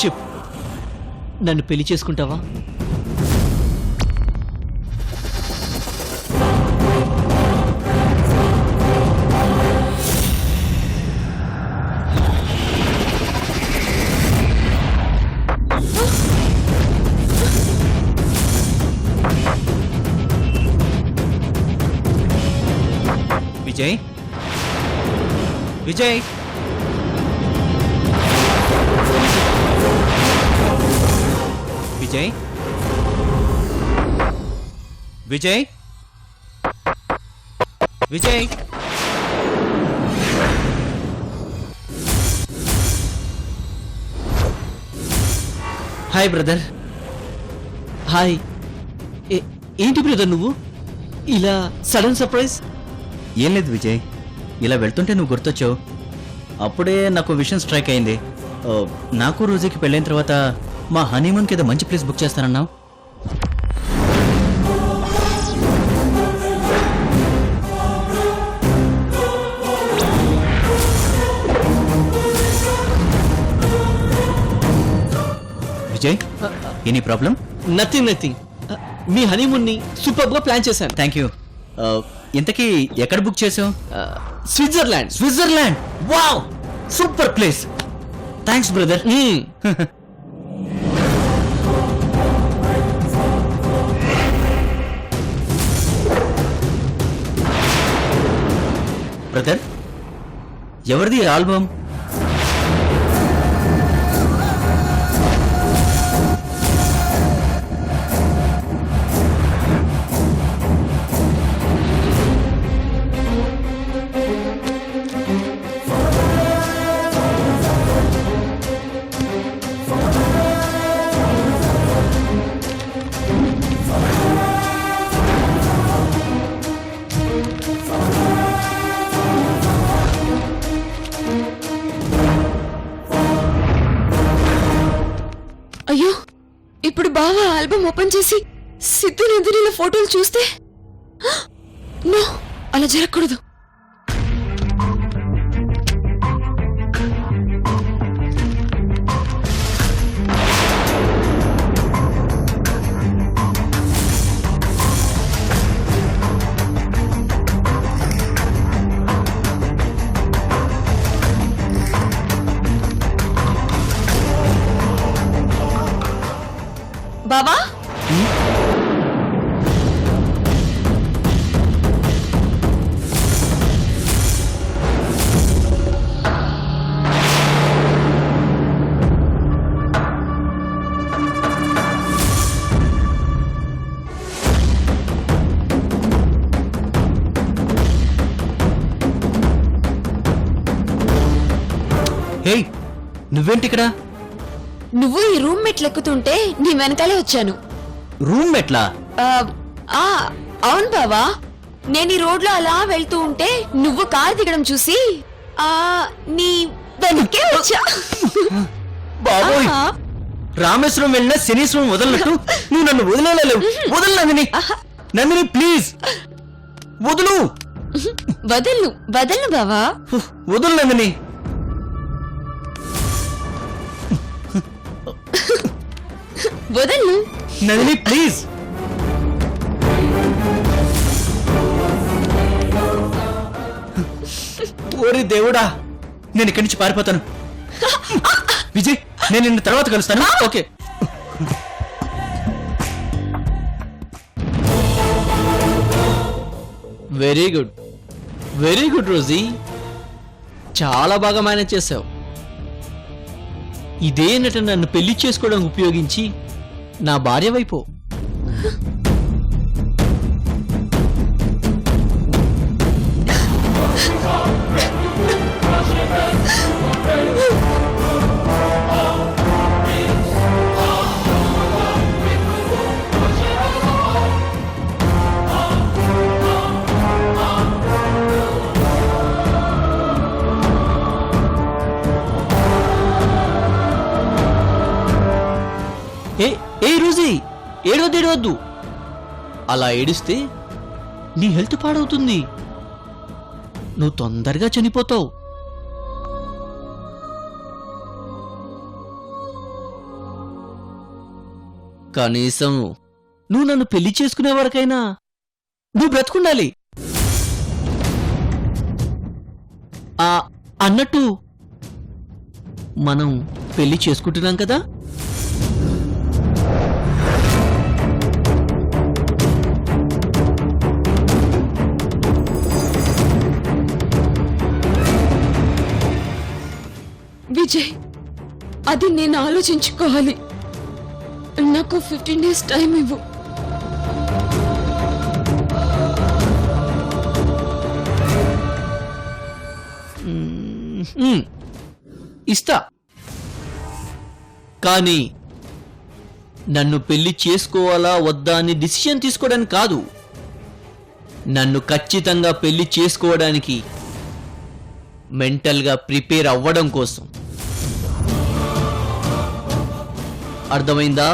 చెప్పు, నన్ను పెళ్లి చేసుకుంటావా? Vijay, Vijay, Vijay, Vijay, Vijay. Hi brother. Hi. ఏంటి బ్రదర్ నువ్వు ఇలా సడన్ సర్ప్రైజ్? ఏం లేదు విజయ్, ఇలా వెళ్తుంటే నువ్వు గుర్తొచ్చావు. అప్పుడే నాకు విషయం స్ట్రైక్ అయింది. నాకు రోజుకి పెళ్ళైన తర్వాత మా హనీమూన్కి ఏదో మంచి ప్లేస్ బుక్ చేస్తానన్నావు. Vijay, any problem? నథింగ్. మీ హనీమూన్ని సూపర్ గా ప్లాన్ చేశాను. Thank you. ఇంతకీ ఎక్కడ బుక్ చేసావు? Switzerland. Switzerland, wow, super place. Thanks brother. Brother, ఎవరిది ఆల్బమ్? అయ్యో, ఇప్పుడు బావా ఆల్బమ్ ఓపెన్ చేసి సిద్ధు నందినిల ఫోటోలు చూస్తే నో, అలా జరగకూడదు. బావా, హే, నువ్వేంటి ఇక్కడ? నువ్వు ఈ రూమ్ మెట్లు ఎక్కుతుంటే నీ వెనకాలే వచ్చాను. రూమ్ మెట్లా? అవును బావా, నేను ఈ రోడ్లో అలా వెళ్తూ ఉంటే నువ్వు కారు దిగడం చూసి నీ వెనకే వచ్చా. బాబోయ్, ఆహా. రామేశ్వరం వెళ్ళినా శనీశ్వరం వదలనట్టు నువ్వు నన్ను వదిలేలేవు. వదలు నందిని. నందిని ప్లీజ్ వదులు. వదలను బావా. వదులు నందిని. వదలను నందిని ప్లీజ్. ఓరి దేవుడా, నేను ఇక్కడి నుంచి పారిపోతాను. విజయ్, నేను నిన్ను తర్వాత కలుస్తాను. ఓకే. వెరీ గుడ్ రోజీ, చాలా బాగా మేనేజ్ చేసావు. ఇదే నటన నన్ను పెళ్లి చేసుకోవడం ఉపయోగించి నా భార్య వైపు. ఏ రోజీ, ఏడవద్దు. అలా ఏడిస్తే నీ హెల్త్ పాడవుతుంది, నువ్వు తొందరగా చనిపోతావు. కనీసం నువ్వు నన్ను పెళ్లి చేసుకునే వరకైనా నువ్వు బ్రతుకుండాలి. అన్నట్టు మనం పెళ్లి చేసుకుంటున్నాం కదా? విజయ్, అది నేను ఆలోచించుకోవాలి. నాకు 15 days టైం ఇవ్వు. ఇస్తా. కానీ నన్ను పెళ్లి చేసుకోవాలా వద్దా అని డిసిషన్ తీసుకోవడానికి కాదు, నన్ను ఖచ్చితంగా పెళ్లి చేసుకోవడానికి మెంటల్గా ప్రిపేర్ అవ్వడం కోసం. అర్థమైందా?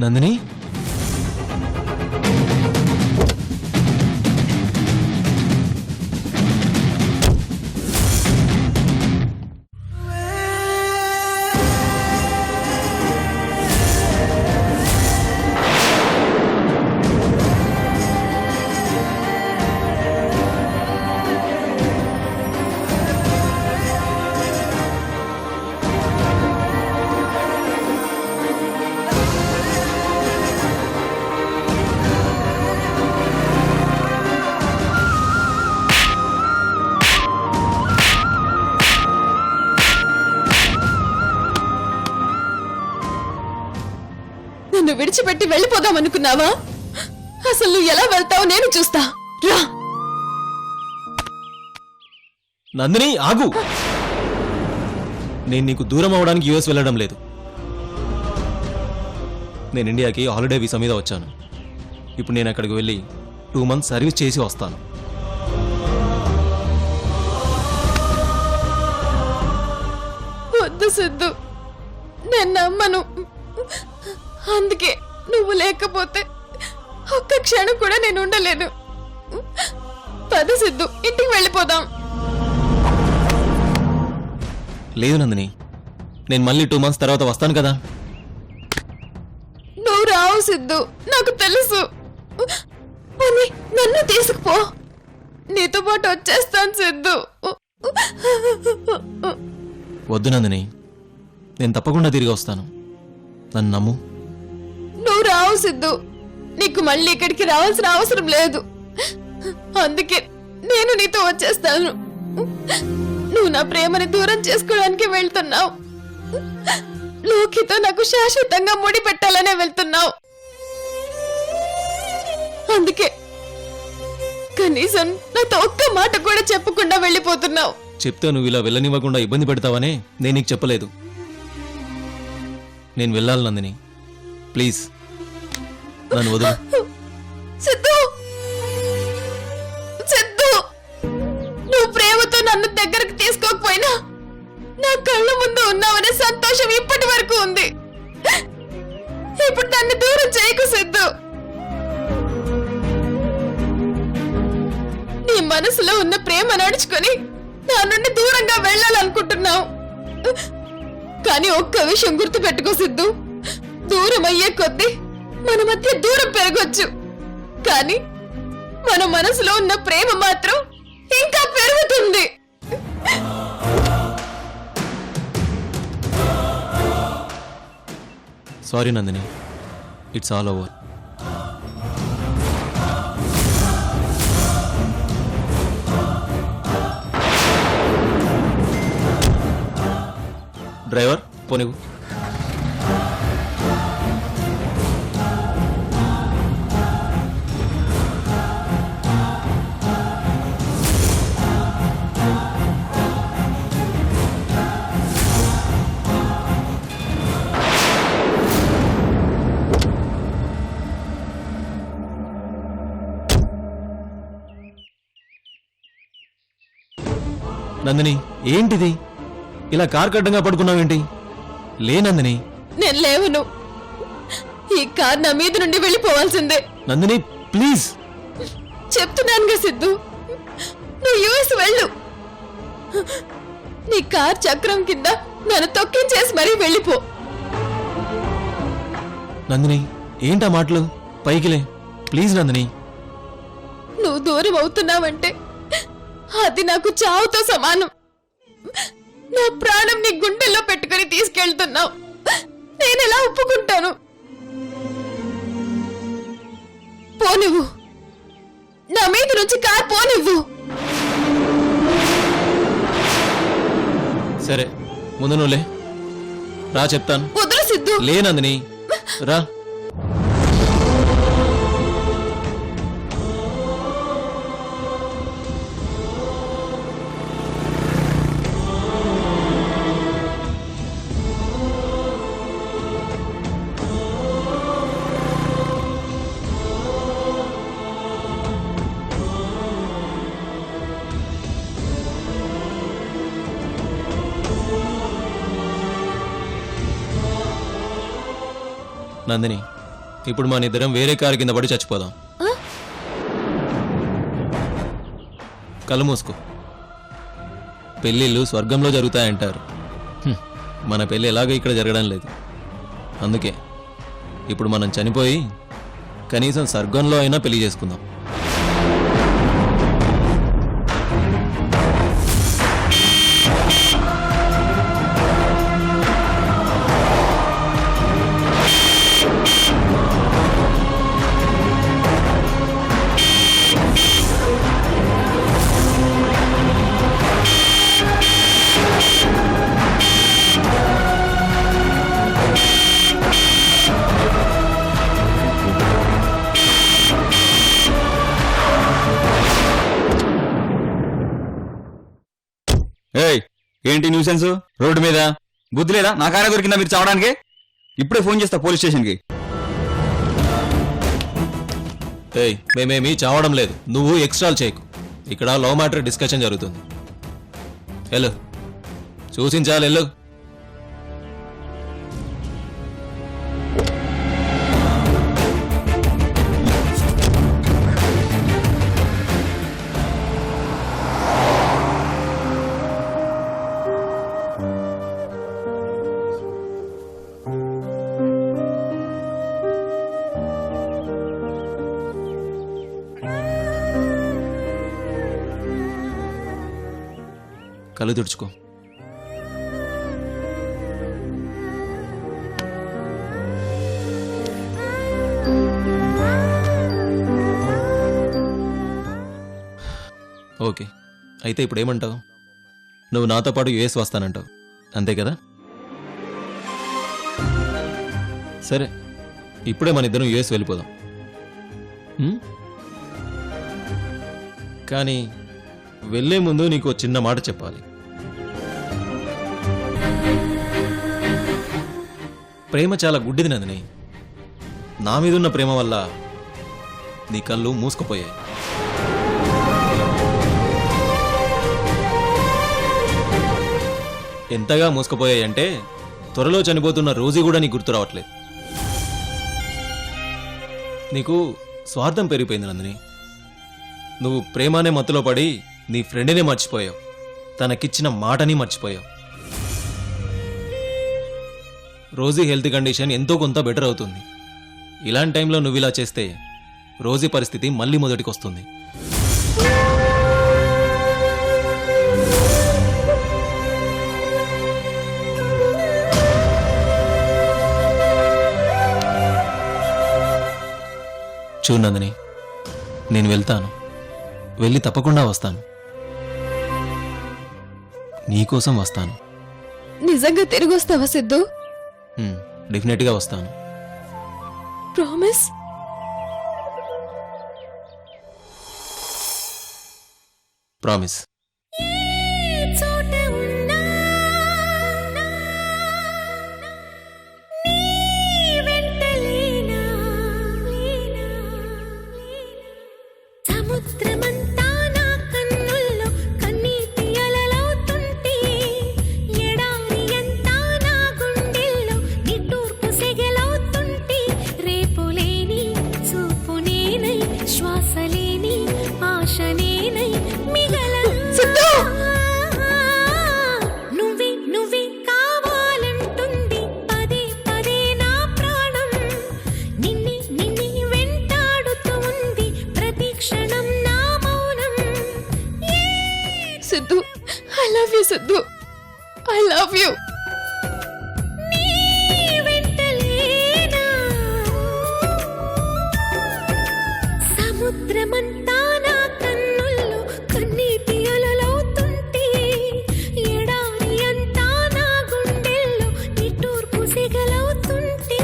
నందిని, నన్ను విడిచిపెట్టి వెళ్ళిపోదాం అనుకున్నావా? అసలు నువ్వు ఎలా వెళ్తావు నేను చూస్తా. రా. నందిని ఆగు. నేను నీకు దూరం అవడానికి యుఎస్ వెళ్ళడం లేదు. నేను ఇండియాకి హాలిడే వీసా మీద వచ్చాను. ఇప్పుడు నేను అక్కడికి వెళ్ళి 2 months సర్వీస్ చేసి వస్తాను. వద్దు సిద్ధు, నేను నమ్మను. అందుకే నువ్వు లేకపోతే ఒక్క క్షణం కూడా నేను ఉండలేను. పద సిద్ధు, ఇంటికి వెళ్ళిపోదాం. లేదు నందిని, నేను మళ్ళీ 2 months తర్వాత వస్తాను కదా. నువ్వు రావు సిద్ధు, నాకు తెలుసు. పోనీ నన్ను తీసుకుపో, నీతో పాటు వచ్చేస్తాను సిద్ధు. వద్దు నందిని, నేను తప్పకుండా తిరిగి వస్తాను. నన్ను నమ్ము. నువ్వు రావు సిద్ధు, నీకు మళ్ళీ ఇక్కడికి రావాల్సిన అవసరం లేదు. అందుకే నేను నీతో వచ్చేస్తాను. నువ్వు నా ప్రేమని దూరం చేసుకోవడానికి వెళ్తున్నావు. లోకితో నాకు శాశ్వతంగా ముడి పెట్టాలనే వెళ్తున్నావు. అందుకే కనీసం నాతో ఒక్క మాట కూడా చెప్పకుండా వెళ్ళిపోతున్నావు. చెప్తే నువ్వు ఇలా వెళ్ళనివ్వకుండా ఇబ్బంది పెడతావనే నేను నీకు చెప్పలేదు. నేను వెళ్ళాలి నందిని, ప్లీజ్ నన్ను వదులు. సిద్ధు, సిద్ధు, నువ్వు ప్రేమతో నన్ను దగ్గరకు తీసుకోకపోయినా నా కళ్ళ ముందు ఉన్నావనే సంతోషం ఇప్పటి వరకు ఉంది. ఇప్పుడు దాన్ని దూరం చేయకు సిద్ధు. నీ మనసులో ఉన్న ప్రేమ నడుచుకొని నా నుండి దూరంగా వెళ్ళాలనుకుంటున్నావు. కానీ ఒక్క విషయం గుర్తు పెట్టుకో సిద్ధు, దూరం అయ్యే కొద్దీ మన మధ్య దూరం పెరగొచ్చు, కానీ మన మనసులో ఉన్న ప్రేమ మాత్రం ఇంకా పెరుగుతుంది. Sorry Nandini, it's all over. Driver పోనివ్వు. నందిని ఏంటిది ఇలా కార్ కడ్డంగా పడుకున్నావేంటి? లే నందిని. నేను లేవను. ఈ కార్ నా మీద నుండి వెళ్ళిపోవాల్సిందే. నందిని ప్లీజ్. చెప్తున్నానుగా సిద్ధు, నువ్వు యూఎస్ వెళ్ళు. నీ కార్ చక్రం కింద నన్ను తొక్కించేసి మరీ వెళ్ళిపో. నందిని ఏంటా మాటలు? పైకిలే ప్లీజ్ నందిని. నువ్వు దూరం అవుతున్నావంటే అది నాకు చావుతో సమానం. నా ప్రాణం నీ గుండెల్లో పెట్టుకుని తీసుకెళ్తున్నావు. నేనెలా ఒప్పుకుంటాను? పోనివ్వు, నా మీద నుంచి కార్ పోనివ్వు. సరే ముందు నువ్వు లే, రా చెప్తాను. వదులు సిద్ధు. లే నందిని రా. నందిని ఇప్పుడు మన ఇద్దరం వేరే కారు కింద పడి చచ్చిపోదాం. కళ్ళు మూసుకో. పెళ్ళిళ్ళు స్వర్గంలో జరుగుతాయంటారు. మన పెళ్ళి ఎలాగో ఇక్కడ జరగడం లేదు. అందుకే ఇప్పుడు మనం చనిపోయి కనీసం స్వర్గంలో అయినా పెళ్లి చేసుకుందాం. ఏయ్ ఏంటి న్యూసెన్స్? రోడ్డు మీద బుద్ధి లేదా? నా కారే దొరికిందా మీరు చావడానికి? ఇప్పుడే ఫోన్ చేస్తా పోలీస్ స్టేషన్కి. ఏయ్ మేమేమీ చావడం లేదు, నువ్వు ఎక్స్ట్రాలు చేయకు. ఇక్కడ లవ్ మ్యాటర్ డిస్కషన్ జరుగుతుంది. వెళ్ళు, చూసించాలి వెళ్ళు. కళ్ళు తుడుచుకో. ఓకే, అయితే ఇప్పుడు ఏమంటావు? నువ్వు నాతో పాటు యుఎస్ వస్తానంటావు అంతే కదా? సరే, ఇప్పుడే మన ఇద్దరం యుఎస్ వెళ్ళిపోదాం. కానీ వెళ్ళే ముందు నీకు ఓ చిన్న మాట చెప్పాలి. ప్రేమ చాలా గుడ్డిది నందిని. నా మీదున్న ప్రేమ వల్ల నీ కళ్ళు మూసుకుపోయాయి. ఎంతగా మూసుకుపోయాయంటే త్వరలో చనిపోతున్న రోజీ కూడా నీకు గుర్తు రావట్లేదు. నీకు స్వార్థం పెరిగిపోయింది నందిని. నువ్వు ప్రేమానే మత్తులో పడి నీ ఫ్రెండ్నే మర్చిపోయావు, తనకిచ్చిన మాటని మర్చిపోయావు. రోజీ హెల్త్ కండిషన్ ఎంతో కొంత బెటర్ అవుతుంది. ఇలాంటి టైంలో నువ్వు ఇలా చేస్తే రోజీ పరిస్థితి మళ్ళీ మొదటికి వస్తుంది. చూడు నందిని, నేను వెళ్తాను, వెళ్ళి తప్పకుండా వస్తాను, నీకోసం వస్తాను. నిజంగా తిరిగి వస్తావా సిద్ధు? డెఫినెట్గా వస్తాను. ప్రామిస్? ప్రామిస్. సముద్రమంతా నా కన్నుల్లో కన్నీటి అలలవుతుంటే, ఎడారి అంతా నా గుండెల్లో నిట్టూర్పు సెగలవుతుంటే, రేపులేని చూపునేనై శ్వాసలేని ఆశనేనై సిద్ధు! నువ్వే నువ్వే కావాలంటుంది పదే పదే నా ప్రాణం. నిన్నే నిన్నే వెంటాడుతూ ఉంది ప్రతి క్షణం నా మౌనం. Siddhu, I love you Siddhu, I love you. నీ వెంటలేనా సముద్రమంతా నా కన్నుల్లో కన్నీటి అలలవుతుంటే, ఎడారి అంతా నా గుండెల్లో నిట్టూర్పు సెగలవుతుంటే.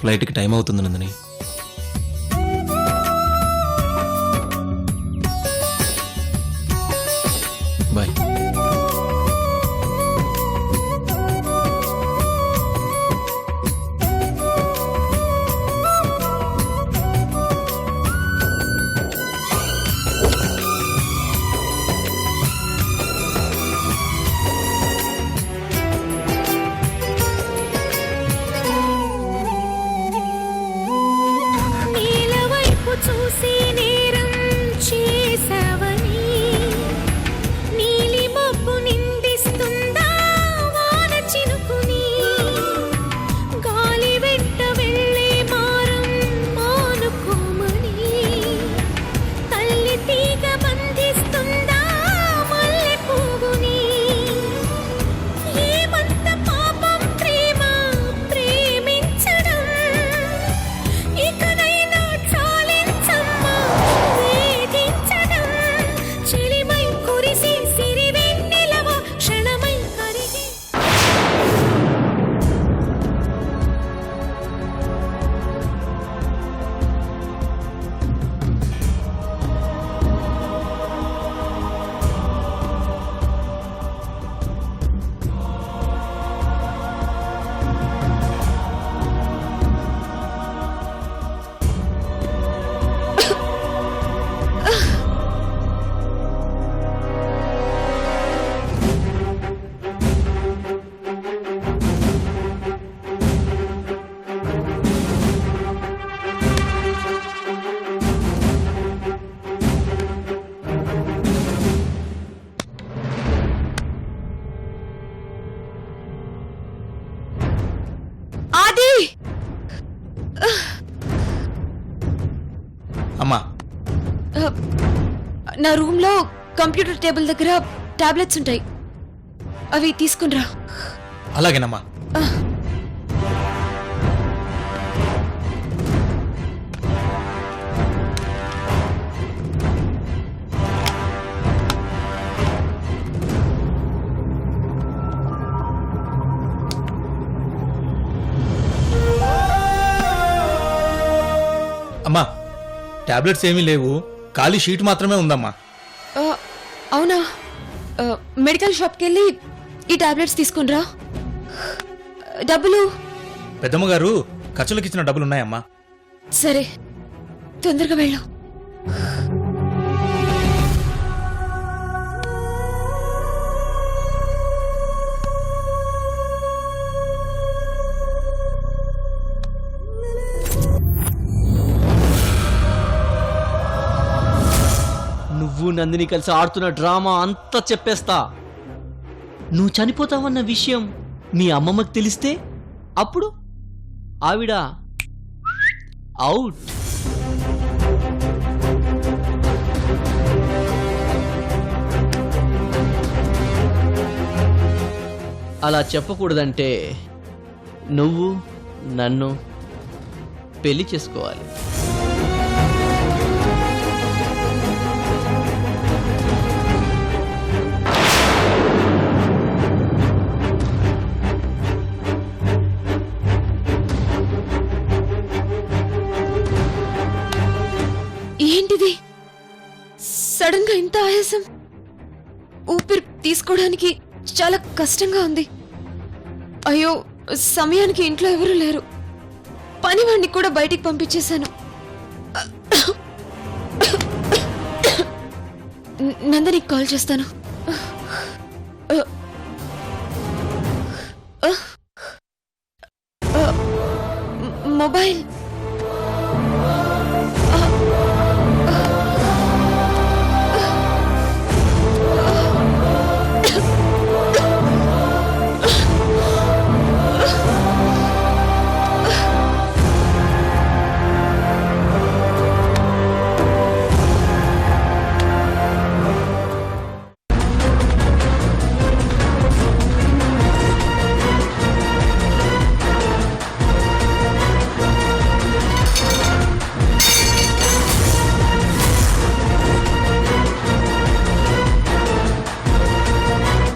ఫ్లైట్కి టైం అవుతుంది నందిని. బాయ్. నేల వైపు చూసి నేరం చేసావని, నీలి మబ్బు నిందిస్తుందా వాన చినుకుని, గాలి వెంట వెళ్ళే మారం మానుకోమని, తల్లి తీగ బంధిస్తుందా మల్లె పువ్వుని. ఏమంత పాపం ప్రేమ ప్రేమించడం, ఇకనైనా చాలించమ్మా వేధించడం. చెలిమై కురిసి సిరివెన్నెలవ క్షణమై కరిగి. ఆది! అమ్మా, నా రూమ్ లో కంప్యూటర్ టేబుల్ దగ్గర టాబ్లెట్స్ ఉంటాయి, అవి తీసుకునిరా. అలాగేనమ్మా. అమ్మా, టాబ్లెట్స్ ఏమీ లేవు, ఖాళీ షీట్ మాత్రమే ఉందమ్మా. అవునా? మెడికల్ షాప్కి వెళ్ళి ఈ టాబ్లెట్స్ తీసుకునిరా. డబ్బులు? పెద్దమ్మ గారు ఖర్చులకు ఇచ్చిన డబ్బులు ఉన్నాయమ్మా. సరే, తొందరగా వెళ్ళు. నువ్వు నందిని కలిసి ఆడుతున్న డ్రామా అంతా చెప్పేస్తా. నువ్వు చనిపోతావన్న విషయం మీ అమ్మమ్మకి తెలిస్తే అప్పుడు ఆవిడ అవుట్. అలా చెప్పకూడదంటే నువ్వు నన్ను పెళ్లి చేసుకోవాలి. ఏంటిది సడన్ గా ఇంత ఆయాసం ఊపిరి తీసుకోవడానికి చాలా కష్టంగా ఉంది అయ్యో సమయానికి ఇంట్లో ఎవరూ లేరు పనివాడిని కూడా బయటికి పంపించేశాను నందనికి కాల్ చేస్తాను మొబైల్